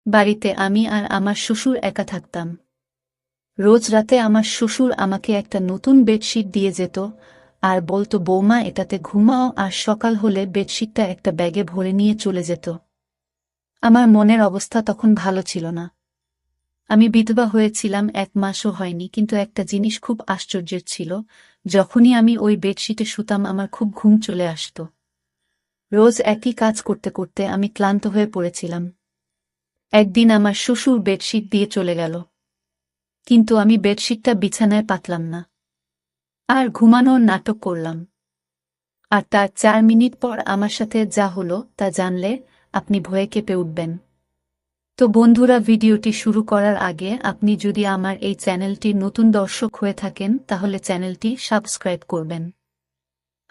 বাড়িতে আমি আর আমার শ্বশুর একা থাকতাম। রোজ রাতে আমার শ্বশুর আমাকে একটা নতুন বেডশিট দিয়ে যেত আর বলতো, বৌমা, এটাতে ঘুমাও, আর সকাল হলে বেডশিটটা একটা ব্যাগে ভরে নিয়ে চলে যেত। আমার মনের অবস্থা তখন ভালো ছিল না। আমি বিধবা হয়েছিলাম, 1 মাসও হয়নি, কিন্তু একটা জিনিস খুব আশ্চর্যের ছিল, যখনই আমি ওই বেডশিটে শুতাম আমার খুব ঘুম চলে আসত। রোজ একই কাজ করতে করতে আমি ক্লান্ত হয়ে পড়েছিলাম। একদিন আমার শ্বশুর বেডশিট দিয়ে চলে গেল, কিন্তু আমি বেডশিটটা বিছানায় পাতলাম না, আর ঘুমানোর নাটক করলাম। আর তার 4 মিনিট পর আমার সাথে যা হলো তা জানলে আপনি ভয়ে কেঁপে উঠবেন। তো বন্ধুরা, ভিডিওটি শুরু করার আগে আপনি যদি আমার এই চ্যানেলটির নতুন দর্শক হয়ে থাকেন তাহলে চ্যানেলটি সাবস্ক্রাইব করবেন।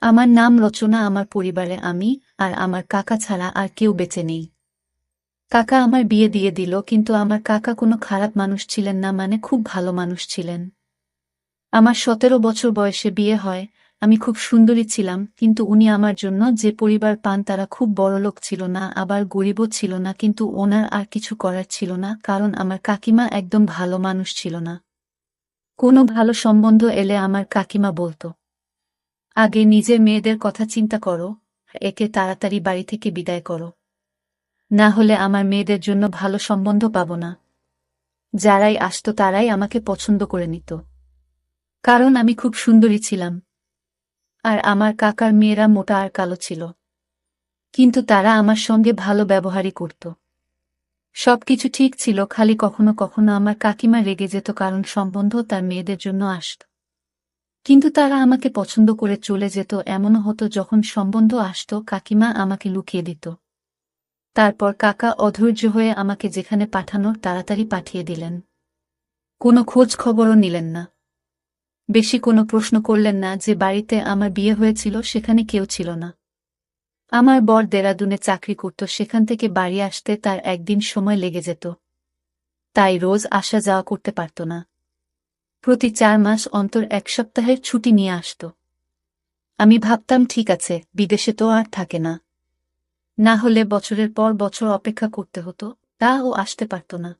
আমার নাম রচনা। আমার পরিবারে আমি আর আমার কাকা ছাড়া আর কেউ বেঁচে নেই। কাকা আমার বিয়ে দিয়ে দিল, কিন্তু আমার কাকা কোনো খারাপ মানুষ ছিলেন না, মানে খুব ভালো মানুষ ছিলেন। আমার 17 বছর বয়সে বিয়ে হয়। আমি খুব সুন্দরী ছিলাম, কিন্তু উনি আমার জন্য যে পরিবার পান তারা খুব বড়লোক ছিল না, আবার গরিবও ছিল না, কিন্তু ওনার আর কিছু করার ছিল না, কারণ আমার কাকিমা একদম ভালো মানুষ ছিল না। কোনো ভালো সম্বন্ধ এলে আমার কাকিমা বলতো, আগে নিজের মেয়েদের কথা চিন্তা করো, একে তাড়াতাড়ি বাড়ি থেকে বিদায় করো, না হলে আমার মেয়েদের জন্য ভালো সম্বন্ধ পাবো না। যারাই আসতো তারাই আমাকে পছন্দ করে নিত, কারণ আমি খুব সুন্দরী ছিলাম। আর আমার কাকার মেয়েরা মোটা আর কালো ছিল, কিন্তু তারা আমার সঙ্গে ভালো ব্যবহারই করত। সবকিছু ঠিক ছিল, খালি কখনো কখনো আমার কাকিমা রেগে যেত, কারণ সম্বন্ধ তার মেয়েদের জন্য আসত। কিন্তু তারা আমাকে পছন্দ করে চলে যেত। এমনও হতো যখন সম্বন্ধ আসত কাকিমা আমাকে লুকিয়ে দিত। তারপর কাকা অধৈর্য হয়ে আমাকে যেখানে পাঠানোর তাড়াতাড়ি পাঠিয়ে দিলেন। কোনো খোঁজ খবরও নিলেন না, বেশি কোনো প্রশ্ন করলেন না। যে বাড়িতে আমার বিয়ে হয়েছিল সেখানে কেউ ছিল না। আমার বর দেরাদুনে চাকরি করত, সেখান থেকে বাড়ি আসতে তার একদিন সময় লেগে যেত, তাই রোজ আসা যাওয়া করতে পারত না। প্রতি 4 মাস অন্তর 1 সপ্তাহের ছুটি নিয়ে আসত। আমি ভাবতাম, ঠিক আছে, বিদেশে তো আর থাকে না, না হলে বছরের পর বছর অপেক্ষা করতে হতো, তা ও আসতে পারত না।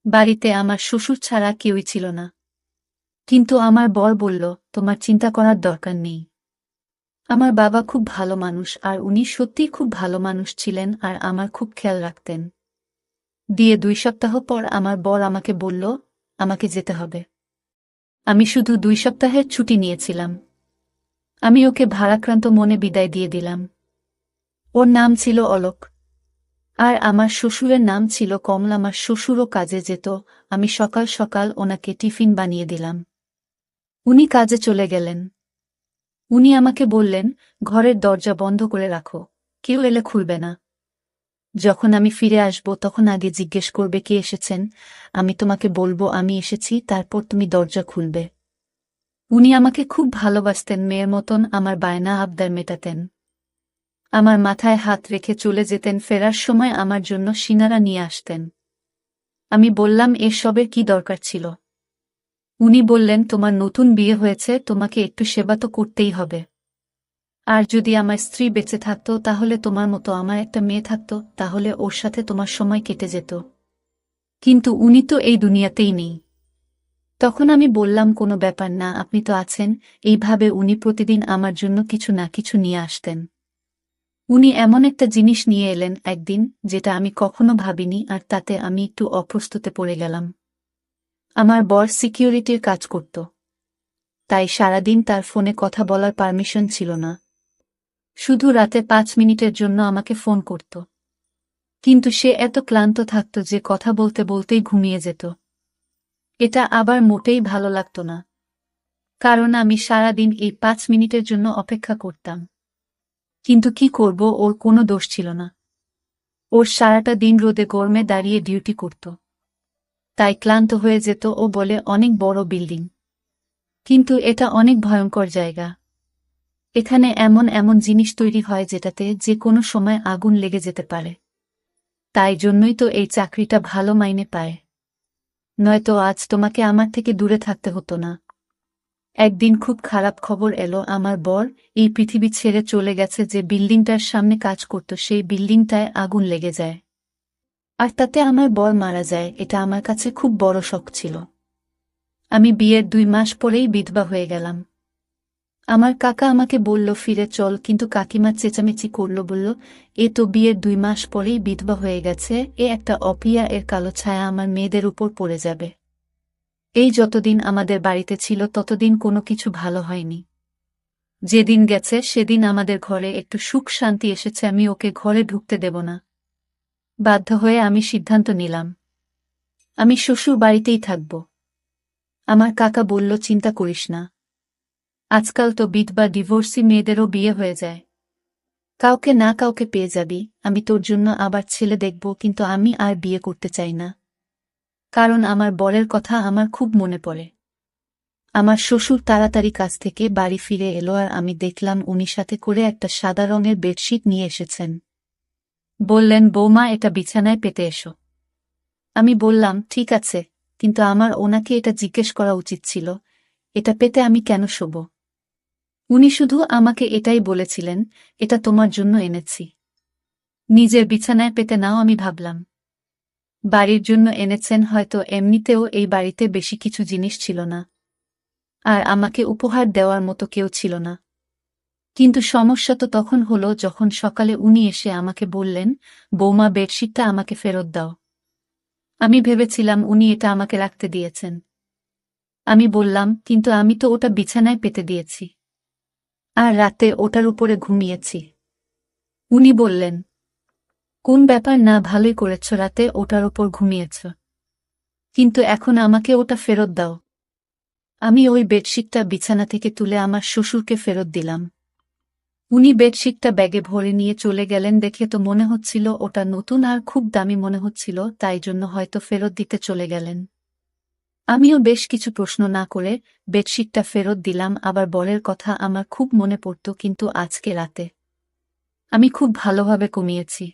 বাড়িতে আমার শ্বশুর ছাড়া কেউই ছিল না, কিন্তু আমার বর বলল, তোমার চিন্তা করার দরকার নেই। আমার বাবা খুব ভালো মানুষ, আর উনি সত্যিই খুব ভালো মানুষ ছিলেন, আর আমার খুব খেয়াল রাখতেন। দিয়ে 2 সপ্তাহ পর আমার বর আমাকে বলল, আমাকে যেতে হবে। আমি শুধু 2 সপ্তাহের ছুটি নিয়েছিলাম। আমি ওকে ভারাক্রান্ত মনে বিদায় দিয়ে দিলাম। ওর নাম ছিল অলোক, আর আমার শ্বশুরের নাম ছিল কমল। আমার শ্বশুরও কাজে যেত, আমি সকাল সকাল ওনাকে টিফিন বানিয়ে দিলাম। উনি কাজে চলে গেলেন। উনি আমাকে বললেন, ঘরের দরজা বন্ধ করে রাখো, কেউ এলে খুলবে না। যখন আমি ফিরে আসব তখন আগে জিজ্ঞেস করবে কে এসেছেন, আমি তোমাকে বলবো আমি এসেছি, তারপর তুমি দরজা খুলবে। উনি আমাকে খুব ভালোবাসতেন, মেয়ের মতন আমার বায়না আবদার মেটাতেন। আমার মাথায় হাত রেখে চলে যেতেন, ফেরার সময় আমার জন্য সিনারা নিয়ে আসতেন। আমি বললাম, এসবের কি দরকার ছিল? উনি বললেন, তোমার নতুন বিয়ে হয়েছে, তোমাকে একটু সেবা তো করতেই হবে। আর যদি আমার স্ত্রী বেঁচে থাকতো তাহলে তোমার মতো আমার একটা মেয়ে থাকতো, তাহলে ওর সাথে তোমার সময় কেটে যেত। কিন্তু উনি তো এই দুনিয়াতেই নেই। তখন আমি বললাম, কোনো ব্যাপার না, আপনি তো আছেন। এইভাবে উনি প্রতিদিন আমার জন্য কিছু না কিছু নিয়ে আসতেন। উনি এমন একটা জিনিস নিয়ে এলেন একদিন, যেটা আমি কখনো ভাবিনি, আর তাতে আমি একটু অপ্রস্তুতে পড়ে গেলাম। আমার বর সিকিউরিটির কাজ করত, তাই সারাদিন তার ফোনে কথা বলার পারমিশন ছিল না। শুধু রাতে 5 মিনিটের জন্য আমাকে ফোন করত, কিন্তু সে এত ক্লান্ত থাকত যে কথা বলতে বলতেই ঘুমিয়ে যেত। এটা আবার মোটেই ভালো লাগত না, কারণ আমি সারাদিন এই 5 মিনিটের জন্য অপেক্ষা করতাম। কিন্তু কি করব, ওর কোনো দোষ ছিল না। ওর সারাটা দিন রোদে গরমে দাঁড়িয়ে ডিউটি করত, তাই ক্লান্ত হয়ে যেত। ও বলে, অনেক বড় বিল্ডিং, কিন্তু এটা অনেক ভয়ঙ্কর জায়গা। এখানে এমন এমন জিনিস তৈরি হয় যেটাতে যে কোনো সময় আগুন লেগে যেতে পারে। তাই জন্যই তো এই চাকরিটা ভালো মাইনে পায়, নয়তো আজ তোমাকে আমার থেকে দূরে থাকতে হতো না। একদিন খুব খারাপ খবর এলো, আমার বর এই পৃথিবী ছেড়ে চলে গেছে। যে বিল্ডিংটার সামনে কাজ করত সেই বিল্ডিংটায় আগুন লেগে যায়। আর তাতে আমার বর মারা যায়, এটা আমার কাছে খুব বড় শক ছিল। আমি বিয়ের 2 মাস পরেই বিধবা হয়ে গেলাম। আমার কাকা আমাকে বলল ফিরে চল, কিন্তু কাকিমা চেঁচামেচি করল, বলল এ তো বিয়ের 2 মাস পরেই বিধবা হয়ে গেছে, এ একটা অপিয়া, এর কালো ছায়া আমার মেয়েদের উপর পড়ে যাবে। এই যতদিন আমাদের বাড়িতে ছিল ততদিন কোনো কিছু ভালো হয়নি। যেদিন গেছে সেদিন আমাদের ঘরে একটু সুখ শান্তি এসেছে, আমি ওকে ঘরে ঢুকতে দেব না। বাধ্য হয়ে আমি সিদ্ধান্ত নিলাম আমি শ্বশুর বাড়িতেই থাকব। আমার কাকা বলল চিন্তা করিস না, আজকাল তো বিধবা ডিভোর্সি মেয়েদেরও বিয়ে হয়ে যায়, কাউকে না কাউকে পেয়ে যাবি, আমি তোর জন্য আবার ছেলে দেখব, কিন্তু আমি আর বিয়ে করতে চাই না, কারণ আমার বরের কথা আমার খুব মনে পড়ে। আমার শ্বশুর তাড়াতাড়ি কাজ থেকে বাড়ি ফিরে এলো আর আমি দেখলাম উনি সাথে করে একটা সাদা রঙের বেডশিট নিয়ে এসেছেন। বললেন বৌমা এটা বিছানায় পেতে এসো। আমি বললাম ঠিক আছে, কিন্তু আমার ওনাকে এটা জিজ্ঞেস করা উচিত ছিল, এটা পেতে আমি কেন শোব। উনি শুধু আমাকে এটাই বলেছিলেন, এটা তোমার জন্য এনেছি, নিজের বিছানায় পেতে নাও। আমি ভাবলাম বাড়ির জন্য এনেছেন, হয়তো এমনিতেও এই বাড়িতে বেশি কিছু জিনিস ছিল না, আর আমাকে উপহার দেওয়ার মতো কেউ ছিল না। কিন্তু সমস্যা তো তখন হলো যখন সকালে উনি এসে আমাকে বললেন বৌমা বেডশিটটা আমাকে ফেরত দাও। আমি ভেবেছিলাম উনি এটা আমাকে রাখতে দিয়েছেন। আমি বললাম কিন্তু আমি তো ওটা বিছানায় পেতে দিয়েছি, আর রাতে ওটার উপরে ঘুমিয়েছি। উনি বললেন কোন ব্যাপার না, ভালোই করেছ, রাতে ওটার ওপর ঘুমিয়েছ, কিন্তু এখন আমাকে ওটা ফেরত দাও। আমি ওই বেডশিটটা বিছানা থেকে তুলে আমার শ্বশুরকে ফেরত দিলাম। উনি বেডশিটটা ব্যাগে ভরে নিয়ে চলে গেলেন, দেখে তো মনে হচ্ছিল ওটা নতুন আর খুব দামি মনে হচ্ছিল, তাই জন্য হয়তো ফেরত দিতে চলে গেলেন। আমিও বেশ কিছু প্রশ্ন না করে বেডশিটটা ফেরত দিলাম। আবার বরের কথা আমার খুব মনে পড়ত, কিন্তু আজকে রাতে আমি খুব ভালোভাবে কমিয়েছি।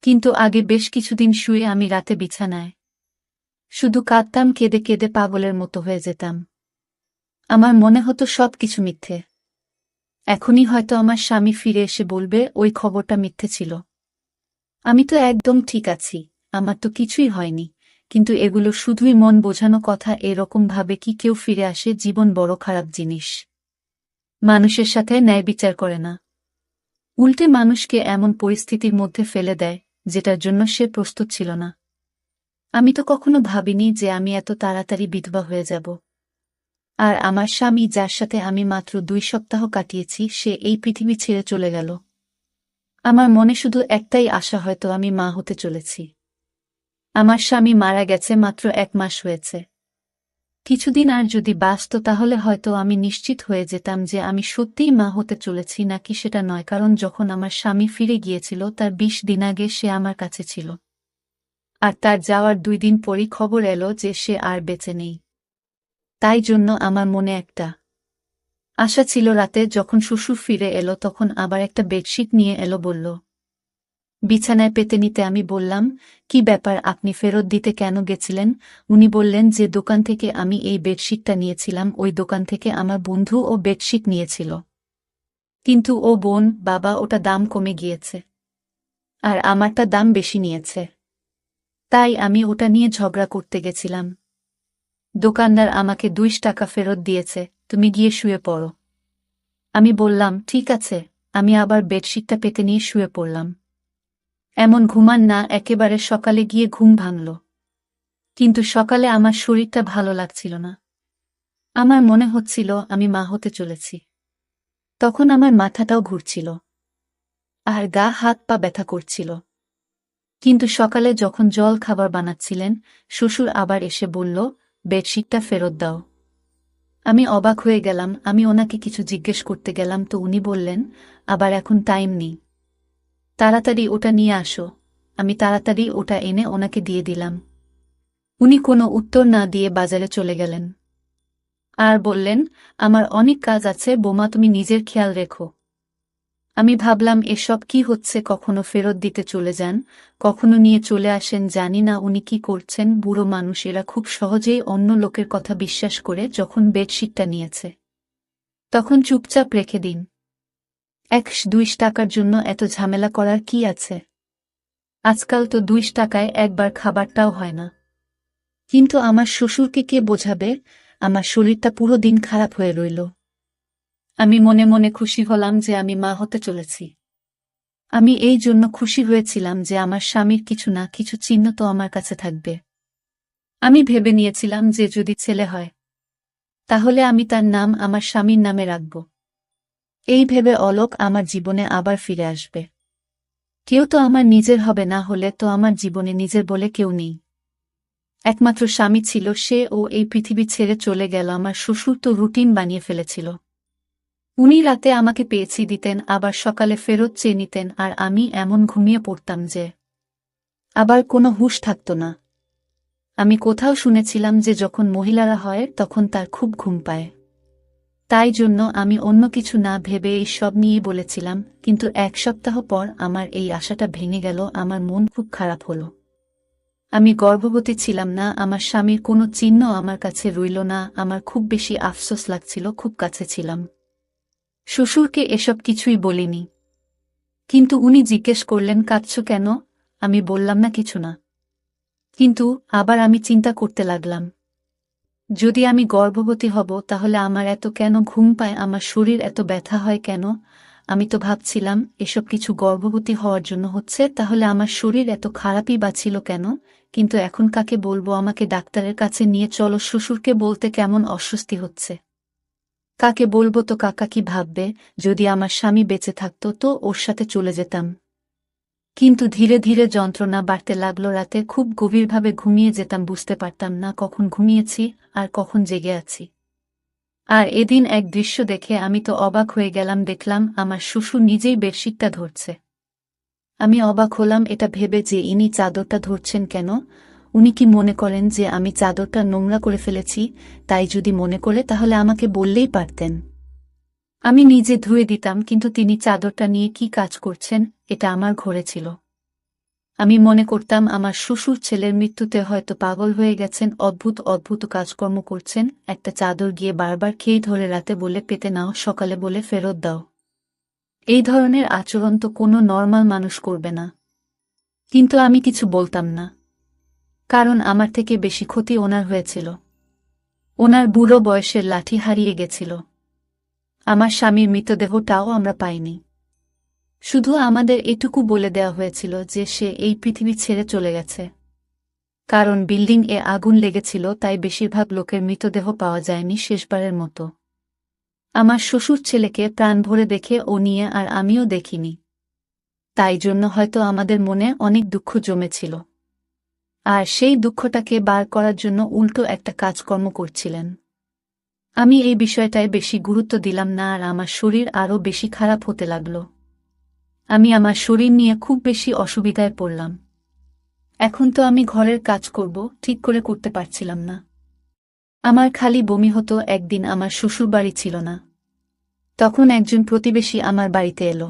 কিন্তু আগে বেশ কিছুদিন শুয়ে আমি রাতে বিছানায় শুধু কাঁদতাম, কেঁদে কেঁদে পাগলের মতো হয়ে যেতাম। আমার মনে হতো সব কিছু মিথ্যে। এখনই হয়তো আমার স্বামী ফিরে এসে বলবে ওই খবরটা মিথ্যে ছিল। আমি তো একদম ঠিক আছি, আমার তো কিছুই হয়নি, কিন্তু এগুলো শুধুই মন বোঝানো কথা। এরকম ভাবে কি কেউ ফিরে আসে? জীবন বড় খারাপ জিনিস, মানুষের সাথে ন্যায় বিচার করে না, উল্টে মানুষকে এমন পরিস্থিতির মধ্যে ফেলে দেয় যেটার জন্য সে প্রস্তুত ছিল না। আমি তো কখনো ভাবিনি যে আমি এত তাড়াতাড়ি বিধবা হয়ে যাব। আর আমার স্বামী, যার সাথে আমি মাত্র 2 সপ্তাহ কাটিয়েছি, সে এই পৃথিবী ছেড়ে চলে গেল। আমার মনে শুধু একটাই আশা, হয়তো আমি মা হতে চলেছি। আমার স্বামী মারা গেছে মাত্র 1 মাস হয়েছে। কিছুদিন আর যদি বাঁচত তাহলে হয়তো আমি নিশ্চিত হয়ে যেতাম যে আমি সত্যিই মা হতে চলেছি নাকি সেটা নয়, কারণ যখন আমার স্বামী ফিরে গিয়েছিল তার 20 দিন আগে সে আমার কাছে ছিল, আর তার যাওয়ার 2 দিন পরই খবর এলো যে সে আর বেঁচে নেই। তাই জন্য আমার মনে একটা আশা ছিল। রাতে যখন শ্বশুর ফিরে এলো তখন আবার একটা বেডশিট নিয়ে এলো, বলল বিছানায় পেতে নিতে। আমি বললাম কি ব্যাপার, আপনি ফেরত দিতে কেন গেছিলেন? উনি বললেন যে দোকান থেকে আমি এই বেডশিটটা নিয়েছিলাম, ওই দোকান থেকে আমার বন্ধু ও বেডশিট নিয়েছিল, কিন্তু ও বোন বাবা ওটা দাম কমে গিয়েছে, আর আমারটা দাম বেশি নিয়েছে, তাই আমি ওটা নিয়ে ঝগড়া করতে গেছিলাম। দোকানদার আমাকে 2 টাকা ফেরত দিয়েছে, তুমি গিয়ে শুয়ে পড়ো। আমি বললাম ঠিক আছে। আমি আবার বেডশিটটা পেতে নিয়ে শুয়ে পড়লাম। এমন ঘুমান না, একেবারে সকালে গিয়ে ঘুম ভাঙল, কিন্তু সকালে আমার শরীরটা ভালো লাগছিল না। আমার মনে হচ্ছিল আমি মা হতে চলেছি। তখন আমার মাথাটাও ঘুরছিল, আর গা হাত পা ব্যথা করছিল। কিন্তু সকালে যখন জল খাবার বানাচ্ছিলেন, শ্বশুর আবার এসে বলল বেডশিটটা ফেরত দাও। আমি অবাক হয়ে গেলাম। আমি ওনাকে কিছু জিজ্ঞেস করতে গেলাম তো উনি বললেন আবার এখন টাইম নেই, তাড়াতাড়ি ওটা নিয়ে আসো। আমি তাড়াতাড়ি ওটা এনে ওনাকে দিয়ে দিলাম। উনি কোনো উত্তর না দিয়ে বাজারে চলে গেলেন আর বললেন আমার অনেক কাজ আছে বোমা, তুমি নিজের খেয়াল রেখো। আমি ভাবলাম এসব কি হচ্ছে, কখনো ফেরত দিতে চলে যান, কখনো নিয়ে চলে আসেন, জানি না উনি কি করছেন। বুড়ো মানুষ, এরা খুব সহজেই অন্য লোকের কথা বিশ্বাস করে। যখন বেডশিটটা নিয়েছে তখন চুপচাপ রেখে দিন। 1-2 টাকার জন্য এত ঝামেলা করার কি আছে? আজকাল তো 2 টাকায় একবার খাবারটাও হয় না। কিন্তু আমার শ্বশুরকে কে বোঝাবে? আমার শরীরটা পুরো দিন খারাপ হয়ে রইল। আমি মনে মনে খুশি হলাম যে আমি মা হতে চলেছি। আমি এই জন্য খুশি হয়েছিলাম যে আমার স্বামীর কিছু না কিছু চিহ্ন তো আমার কাছে থাকবে। আমি ভেবে নিয়েছিলাম যে যদি ছেলে হয় তাহলে আমি তার নাম আমার স্বামীর নামে রাখব। এই ভেবে অলোক আমার জীবনে আবার ফিরে আসবে। কেউ তো আমার নিজের হবে, না হলে তো আমার জীবনে নিজের বলে কেউ নেই। একমাত্র স্বামী ছিল সে, ও এই পৃথিবী ছেড়ে চলে গেল। আমার শ্বশুর তো রুটিন বানিয়ে ফেলেছিল। উনি রাতে আমাকে পেয়েছি দিতেন, আবার সকালে ফেরত চেয়ে নিতেন, আর আমি এমন ঘুমিয়ে পড়তাম যে আবার কোনো হুঁশ থাকত না। আমি কোথাও শুনেছিলাম যে যখন মহিলারা হয় তখন তার খুব ঘুম পায়। তাই জন্য আমি অন্য কিছু না ভেবে এই সব নিয়েই বলেছিলাম, কিন্তু 1 সপ্তাহ পর আমার এই আশাটা ভেঙে গেল। আমার মন খুব খারাপ হলো। আমি গর্ভবতী ছিলাম না, আমার স্বামীর কোনো চিহ্ন আমার কাছে রইল না। আমার খুব বেশি আফসোস লাগছিল, খুব কাছে ছিলাম। শ্বশুরকে এসব কিছুই বলিনি, কিন্তু উনি জিজ্ঞেস করলেন কাঁদছ কেন? আমি বললাম না, কিছু না। কিন্তু আবার আমি চিন্তা করতে লাগলাম, যদি আমি গর্ভবতী হব তাহলে আমার এত কেন ঘুম পায়, আমার শরীর এত ব্যথা হয় কেন? আমি তো ভাবছিলাম এসব কিছু গর্ভবতী হওয়ার জন্য হচ্ছে, তাহলে আমার শরীর এত খারাপই বা ছিল কেন? কিন্তু এখন কাকে বলবো? আমাকে ডাক্তারের কাছে নিয়ে চলো। শ্বশুরকে বলতে কেমন অস্বস্তি হচ্ছে। কাকে বলবো? তো কাকা কি ভাববে? যদি আমার স্বামী বেঁচে থাকতো তো ওর সাথে চলে যেতাম। কিন্তু ধীরে ধীরে যন্ত্রণা বাড়তে লাগলো। রাতে খুব গভীরভাবে ঘুমিয়ে যেতাম, বুঝতে পারতাম না কখন ঘুমিয়েছি আর কখন জেগে আছি। আর এদিন এক দৃশ্য দেখে আমি তো অবাক হয়ে গেলাম। দেখলাম আমার শ্বশুর নিজেই বেডশিটটা ধরছে। আমি অবাক হলাম এটা ভেবে যে ইনি চাদরটা ধরছেন কেন। উনি কি মনে করেন যে আমি চাদরটা নোংরা করে ফেলেছি? তাই যদি মনে করে তাহলে আমাকে বললেই পারতেন, আমি নিজে ধুয়ে দিতাম। কিন্তু তিনি চাদরটা নিয়ে কি কাজ করছেন? এটা আমার ঘরে ছিল। আমি মনে করতাম আমার শ্বশুর ছেলের মৃত্যুতে হয়তো পাগল হয়ে গেছেন, অদ্ভুত অদ্ভুত কাজকর্ম করছেন। একটা চাদর গিয়ে বারবার খেয়ে ধরে, রাতে বলে পেতে নাও, সকালে বলে ফেরত দাও। এই ধরনের আচরণ তো কোনো নর্মাল মানুষ করবে না। কিন্তু আমি কিছু বলতাম না, কারণ আমার থেকে বেশি ক্ষতি ওনার হয়েছিল। ওনার বুড়ো বয়সের লাঠি হারিয়ে গেছিল। আমার স্বামীর মৃতদেহটাও আমরা পাইনি। শুধু আমাদের এটুকু বলে দেওয়া হয়েছিল যে সে এই পৃথিবী ছেড়ে চলে গেছে। কারণ বিল্ডিং এ আগুন লেগেছিল, তাই বেশিরভাগ লোকের মৃতদেহ পাওয়া যায়নি শেষবারের মতো। আমার শ্বশুর ছেলেকে প্রাণ ভরে দেখে ও নিয়ে আর আমিও দেখিনি। তাই জন্য হয়তো আমাদের মনে অনেক দুঃখ জমেছিল। আর সেই দুঃখটাকে বার করার জন্য উল্টো একটা কাজকর্ম করছিলেন। আমি এই বিষয়টায় বেশি গুরুত্ব দিলাম না, আর আমার শরীর আরও বেশি খারাপ হতে লাগল। আমি আমার শরীর নিয়ে খুব বেশি অসুবিধায় পড়লাম। এখন তো আমি ঘরের কাজ করব ঠিক করে করতে পারছিলাম না। আমার খালি বমি হতো। একদিন আমার শ্বশুরবাড়ি ছিল না, তখন একজন প্রতিবেশী আমার বাড়িতে এলো।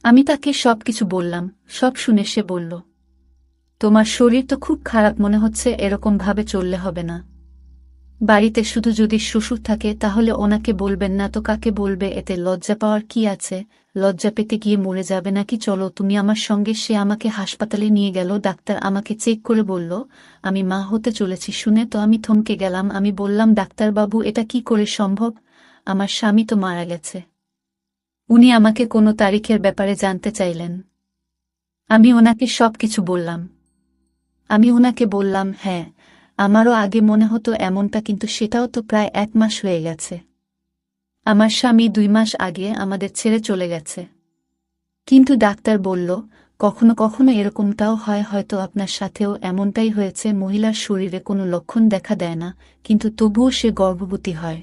আমি তাকে সবকিছু বললাম। সব শুনে সে বলল, তোমার শরীর তো খুব খারাপ মনে হচ্ছে, এরকম ভাবে চললে হবে না। বাড়িতে শুধু যদি শ্বশুর থাকে তাহলে ওনাকে বলবেন না তো কাকে বলবে? এতে লজ্জা পাওয়ার কি আছে? লজ্জা পেতে গিয়ে মরে যাবে নাকি? চলো তুমি আমার সঙ্গে। সে আমাকে হাসপাতালে নিয়ে গেল। ডাক্তার আমাকে চেক করে বলল আমি মা হতে চলেছি। শুনে তো আমি থমকে গেলাম। আমি বললাম, ডাক্তারবাবু এটা কি করে সম্ভব? আমার স্বামী তো মারা গেছে। উনি আমাকে কোনো তারিখের ব্যাপারে জানতে চাইলেন। আমি ওনাকে সবকিছু বললাম। আমি ওনাকে বললাম, হ্যাঁ, আমারও আগে মনে হতো এমনটা, কিন্তু সেটাও তো প্রায় 1 মাস হয়ে গেছে। আমার স্বামী 2 মাস আগে আমাদের ছেড়ে চলে গেছে। কিন্তু ডাক্তার বলল, কখনো কখনো এরকমটাও হয়, হয়তো আপনার সাথেও এমনটাই হয়েছে। মহিলার শরীরে কোনো লক্ষণ দেখা দেয় না, কিন্তু তবুও সে গর্ভবতী হয়।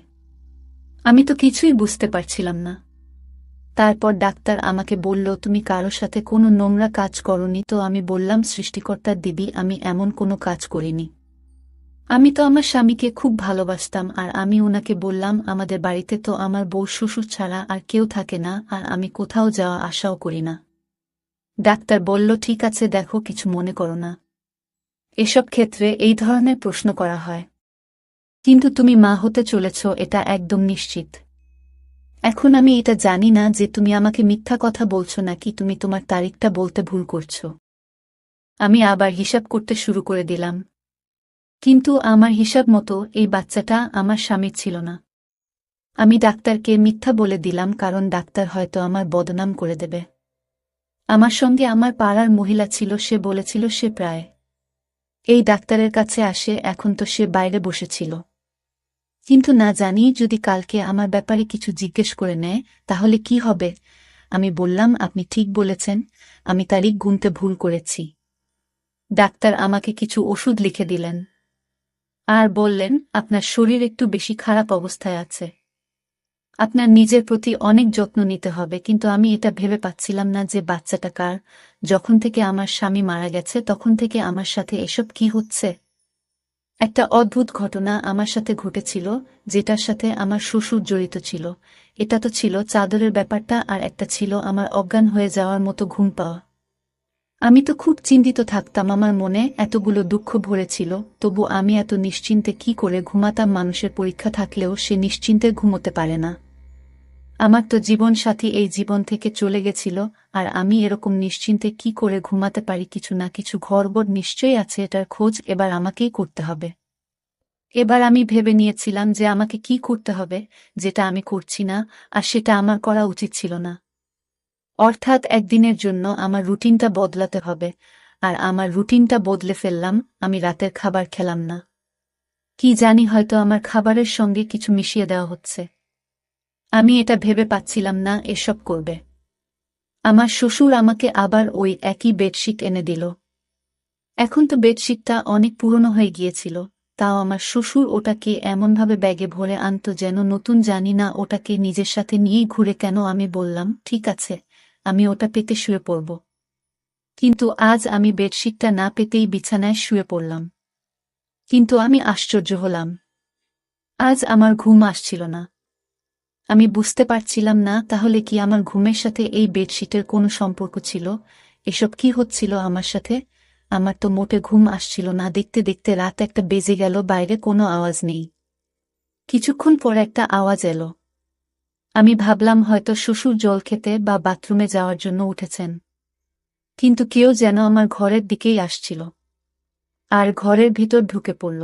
আমি তো কিছুই বুঝতে পারছিলাম না। তারপর ডাক্তার আমাকে বলল, তুমি কারো সাথে কোনো নোংরা কাজ করনি তো? আমি বললাম, সৃষ্টিকর্তার দিবি, আমি এমন কোনো কাজ করিনি। আমি তো আমার স্বামীকে খুব ভালোবাসতাম। আর আমি ওনাকে বললাম, আমাদের বাড়িতে তো আমার বউ শ্বশুর ছাড়া আর কেউ থাকে না, আর আমি কোথাও যাওয়া আশাও করি না। ডাক্তার বলল, ঠিক আছে, দেখো, কিছু মনে করো না। এসব ক্ষেত্রে এই ধরনের প্রশ্ন করা হয়। কিন্তু তুমি মা হতে চলেছ, এটা একদম নিশ্চিত। এখন আমি এটা জানি না যে তুমি আমাকে মিথ্যা কথা বলছো নাকি তুমি তোমার তারিখটা বলতে ভুল করছো। আমি আবার হিসাব করতে শুরু করে দিলাম। কিন্তু আমার হিসাব মতো এই বাচ্চাটা আমার স্বামীর ছিল না। আমি ডাক্তারকে মিথ্যা বলে দিলাম, কারণ ডাক্তার হয়তো আমার বদনাম করে দেবে। আমার সঙ্গে আমার পাড়ার মহিলা ছিল, সে বলেছিল সে প্রায় এই ডাক্তারের কাছে আসে, এখন তো সে বাইরে বসেছিল। কিন্তু না জানি যদি কালকে আমার ব্যাপারে কিছু জিজ্ঞেস করে নেয় তাহলে কি হবে। আমি বললাম, আপনি ঠিক বলেছেন, আমি তারিখ গুনতে ভুল করেছি। ডাক্তার আমাকে কিছু ওষুধ লিখে দিলেন আর বললেন, আপনার শরীর একটু বেশি খারাপ অবস্থায় আছে, আপনার নিজের প্রতি অনেক যত্ন নিতে হবে। কিন্তু আমি এটা ভেবে পাচ্ছিলাম না যে বাচ্চাটা কার। যখন থেকে আমার স্বামী মারা গেছে তখন থেকে আমার সাথে এসব কি হচ্ছে। একটা অদ্ভুত ঘটনা আমার সাথে ঘটেছিল, যেটার সাথে আমার শ্বশুর জড়িত ছিল। এটা তো ছিল চাদরের ব্যাপারটা, আর একটা ছিল আমার অজ্ঞান হয়ে যাওয়ার মতো ঘুম পাওয়া। আমি তো খুব চিন্তিত থাকতাম, আমার মনে এতগুলো দুঃখ ভরেছিল, তবু আমি এত নিশ্চিন্তে কি করে ঘুমাতাম। মানুষের পরীক্ষা থাকলেও সে নিশ্চিন্তে ঘুমোতে পারে না। আমার তো জীবন সাথী এই জীবন থেকে চলে গেছিল, আর আমি এরকম নিশ্চিন্তে কি করে ঘুমাতে পারি। কিছু না কিছু গড়বড় নিশ্চয়ই আছে, এটার খোঁজ এবার আমাকেই করতে হবে। এবার আমি ভেবে নিয়েছিলাম যে আমাকে কি করতে হবে, যেটা আমি করছি না, আর সেটা আমার করা উচিত ছিল না। অর্থাৎ একদিনের জন্য আমার রুটিনটা বদলাতে হবে। আর আমার রুটিনটা বদলে ফেললাম, আমি রাতের খাবার খেলাম না। কি জানি, হয়তো আমার খাবারের সঙ্গে কিছু মিশিয়ে দেওয়া হচ্ছে। আমি এটা ভেবে পাচ্ছিলাম না এসব করবে। আমার শ্বশুর আমাকে আবার ওই একই বেডশিট এনে দিল। এখন তো বেডশিটটা অনেক পুরনো হয়ে গিয়েছিল, তাও আমার শ্বশুর ওটাকে এমনভাবে ব্যাগে ভরে আনত যেন নতুন। জানি না ওটাকে নিজের সাথে নিয়েই ঘুরে কেন। আমি বললাম, ঠিক আছে, আমি ওটা পেতে শুয়ে পড়ব। কিন্তু আজ আমি বেডশিটটা না পেতেই বিছানায় শুয়ে পড়লাম। কিন্তু আমি আশ্চর্য হলাম, আজ আমার ঘুম আসছিল না। আমি বুঝতে পারছিলাম না তাহলে কি আমার ঘুমের সাথে এই বেডশিটের কোনো সম্পর্ক ছিল। এসব কি হচ্ছিল আমার সাথে। আমার তো মোটে ঘুম আসছিল না। দেখতে দেখতে রাত একটা বেজে গেল, বাইরে কোনো আওয়াজ নেই। কিছুক্ষণ পর একটা আওয়াজ এলো। আমি ভাবলাম হয়তো শ্বশুর জল খেতে বা বাথরুমে যাওয়ার জন্য উঠেছেন। কিন্তু কেউ যেন আমার ঘরের দিকেই আসছিল, আর ঘরের ভিতর ঢুকে পড়ল।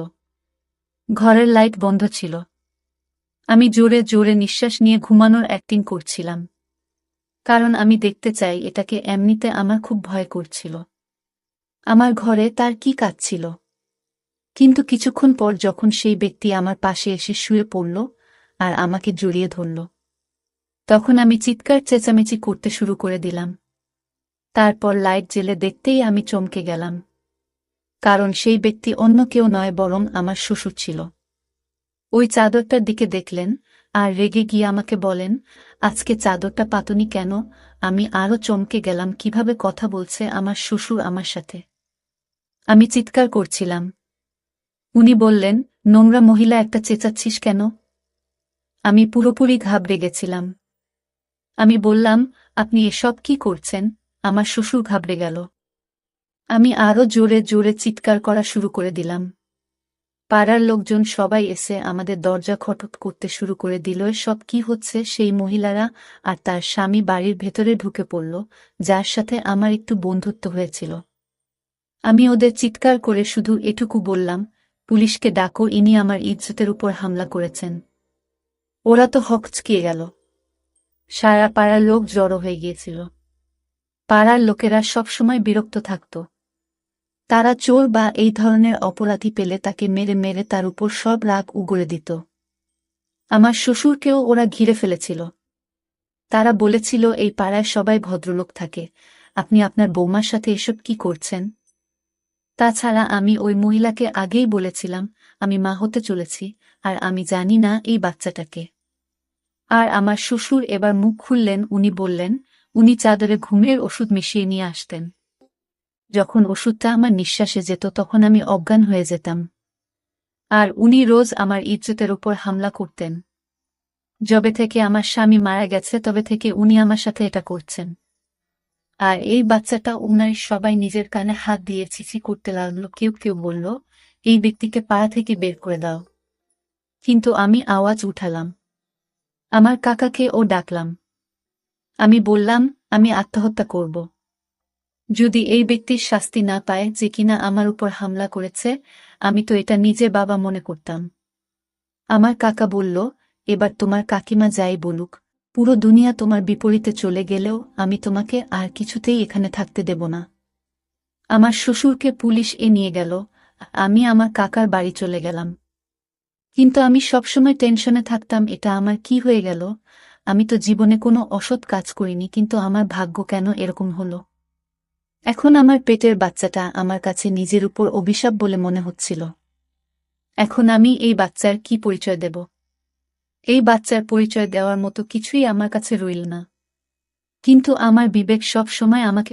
ঘরের লাইট বন্ধ ছিল। আমি জোরে জোরে নিঃশ্বাস নিয়ে ঘুমানোর অ্যাক্টিং করছিলাম, কারণ আমি দেখতে চাই এটাকে। এমনিতে আমার খুব ভয় করছিল। আমার ঘরে তার কি কাজ ছিল। কিন্তু কিছুক্ষণ পর যখন সেই ব্যক্তি আমার পাশে এসে শুয়ে পড়ল আর আমাকে জড়িয়ে ধরল, তখন আমি চিৎকার চেঁচামেচি করতে শুরু করে দিলাম। তারপর লাইট জ্বেলে দেখতেই আমি চমকে গেলাম, কারণ সেই ব্যক্তি অন্য কেউ নয়, বরং আমার শ্বশুর ছিল। ওই চাদরটার দিকে দেখলেন আর রেগে গিয়ে আমাকে বলেন, আজকে চাদরটা পাতনি কেন। আমি আরও চমকে গেলাম, কিভাবে কথা বলছে আমার শ্বশুর আমার সাথে। আমি চিৎকার করছিলাম। উনি বললেন, নোংরা মহিলা একটা, চেঁচাচ্ছিস কেন। আমি পুরোপুরি ঘাবড়ে গেছিলাম। আমি বললাম, আপনি এসব কি করছেন। আমার শ্বশুর ঘাবড়ে গেল। আমি আরও জোরে জোরে চিৎকার করা শুরু করে দিলাম। পাড়ার লোকজন সবাই এসে আমাদের দরজা খটক করতে শুরু করে দিল। সব কি হচ্ছে। সেই মহিলারা আর তার স্বামী বাড়ির ভেতরে ঢুকে পড়ল, যার সাথে আমার একটু বন্ধুত্ব হয়েছিল। আমি ওদের চিৎকার করে শুধু এটুকু বললাম, পুলিশকে ডাকো, ইনি আমার ইজ্জতের উপর হামলা করেছেন। ওরা তো হকচকিয়ে গেল। সারা পাড়ার লোক জড়ো হয়ে গিয়েছিল। পাড়ার লোকেরা সবসময় বিরক্ত থাকত। তারা চোর বা এই ধরনের অপরাধী পেলে তাকে মেরে মেরে তার উপর সব রাগ উগরে দিত। আমার শ্বশুরকেও ওরা ঘিরে ফেলেছিল। তারা বলেছিল, এই পাড়ায় সবাই ভদ্রলোক থাকে, আপনি আপনার বৌমার সাথে এসব কি করছেন। তাছাড়া আমি ওই মহিলাকে আগেই বলেছিলাম আমি মা হতে চলেছি, আর আমি জানি না এই বাচ্চাটাকে। আর আমার শ্বশুর এবার মুখ খুললেন। উনি বললেন, উনি চাদরে ঘুমের ওষুধ মিশিয়ে নিয়ে আসতেন। যখন ওষুধটা আমার নিঃশ্বাসে যেত তখন আমি অজ্ঞান হয়ে যেতাম। আর উনি রোজ আমার ইজ্জতের উপর হামলা করতেন। যবে থেকে আমার স্বামী মারা গেছে তবে থেকে উনি আমার সাথে এটা করছেন। আর এই বাচ্চাটা, উনার সবাই নিজের কানে হাত দিয়ে ছিছি করতে লাগলো। কেউ কেউ বলল, এই ব্যক্তিকে পাড়া থেকে বের করে দাও। কিন্তু আমি আওয়াজ উঠালাম। আমার কাকাকে ও ডাকলাম। আমি বললাম, আমি আত্মহত্যা করব। যদি এই ব্যক্তির শাস্তি না পায় যে কিনা আমার উপর হামলা করেছে, আমি তো এটা নিজে বাবা মনে করতাম। আমার কাকা বলল, এবার তোমার কাকিমা যাই বলুক, পুরো দুনিয়া তোমার বিপরীতে চলে গেলেও আমি তোমাকে আর কিছুতেই এখানে থাকতে দেব না। আমার শ্বশুরকে পুলিশ নিয়ে গেল, আমি আমার কাকার বাড়ি চলে গেলাম। কিন্তু আমি সবসময় টেনশনে থাকতাম, এটা আমার কি হয়ে গেল? আমি তো জীবনে কোনো অসৎ কাজ করিনি, কিন্তু আমার ভাগ্য কেন এরকম হলো? এখন আমার পেটের বাচ্চাটা আমার কাছে নিজের উপর অভিশাপ বলে মনে হচ্ছিল। এখন আমি এই বাচ্চার কি পরিচয় দেব? এই বাচ্চার পরিচয় দেওয়ার মতো কিছুই আমার কাছে রইল না। কিন্তু আমার বিবেক সব সময় আমাকে